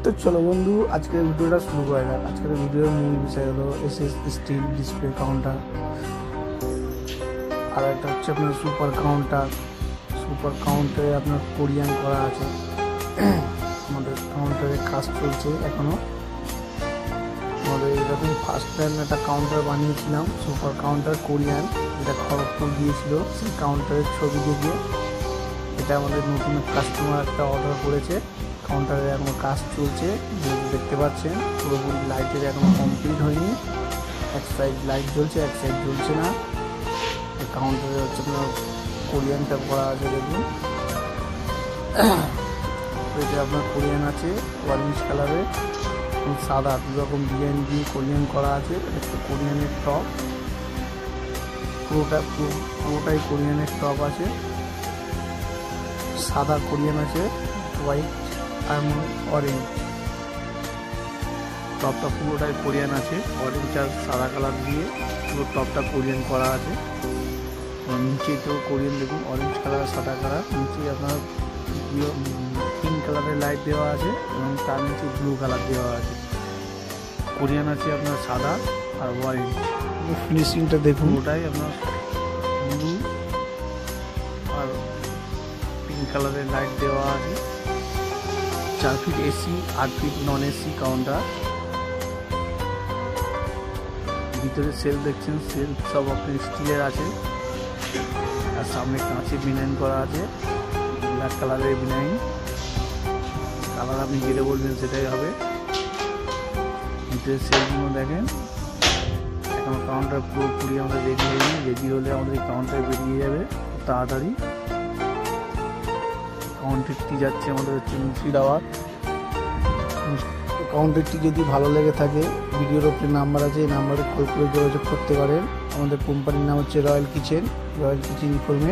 তো চলো বন্ধু, আজকের ভিডিওটা শুরু করা যাক। আজকের ভিডিওর মূল বিষয় হলো এসএস স্টিল ডিসপ্লে কাউন্টার, আর একটা হচ্ছে আপনার সুপার কাউন্টার। সুপার কাউন্টারে আপনার কোরিয়ান করা আছে। আমাদের কাউন্টারে কাজ চলছে এখনো। আমাদের এরকম ফার্স্ট টাইম একটা কাউন্টার বানিয়েছিলাম, সুপার কাউন্টার কোরিয়ান, যেটা খড়গপুর গিয়েছিল। সেই কাউন্টারের ছবি দেখে এটা আমাদের নতুন কাস্টমার একটা অর্ডার করেছে। কাউন্টারে এখনো কাজ চলছে, দেখতে পাচ্ছেন। পুরোপুরি লাইটের এখনো কমপ্লিট হয়নি, এক সাইড লাইট জ্বলছে, এক সাইড জ্বলছে না। কাউন্টারে হচ্ছে আপনার কোরিয়ানটা করা আছে, দেখুন। এটা আপনার কোরিয়ান আছে অরেঞ্জ কালারের, সাদা, দু রকম ডিজাইন দিয়ে কোরিয়ান করা আছে। একটা কোরিয়ানের টপ, পুরোটাই কোরিয়ানের টপ আছে। সাদা কোরিয়ান আছে, হোয়াইট আর অরেঞ্জ। টপটা পুরোটাই কোরিয়ান আছে, অরেঞ্জ আর সাদা কালার দিয়ে পুরো টপটা কোরিয়ান করা আছে। নিচে তো কোরিয়ান, দেখুন, অরেঞ্জ কালার, সাদা কালার। নিচে আপনার পিঙ্ক কালারের লাইট দেওয়া আছে এবং তার নিচে ব্লু কালার দেওয়া আছে। কোরিয়ান আছে আপনার সাদা আর অরেঞ্জ। ফিনিশিংটা দেখুন, ওটাই আপনার ব্লু আর পিঙ্ক কালারের লাইট দেওয়া আছে। 4 feet AC, 8 feet non AC counter. ভিতরে সেল দেখছেন, সেল সব আপনার স্টিলের আছে, আর সামনে কাঁচে বিনাইন করা আছে, ব্ল্যাক কালারের বিনাইন। কালার আপনি যেটা বলবেন সেটাই হবে। ভিতরে সেলগুলো দেখেন। এখন কাউন্টার পুরোপুরি আমাদের রেডি হয়নি, রেডি হলে আমাদের কাউন্টার বেরিয়ে যাবে তাড়াতাড়ি। কাউন্টারটি যাচ্ছে আমাদের হচ্ছে মুর্শিদাবাদ। কাউন্টারটি যদি ভালো লেগে থাকে, ভিডিওর উপরে নাম্বার আছে, এই নাম্বারে কল করে যোগাযোগ করতে পারেন। আমাদের কোম্পানির নাম হচ্ছে রয়্যাল কিচেন ইনফরমেশন।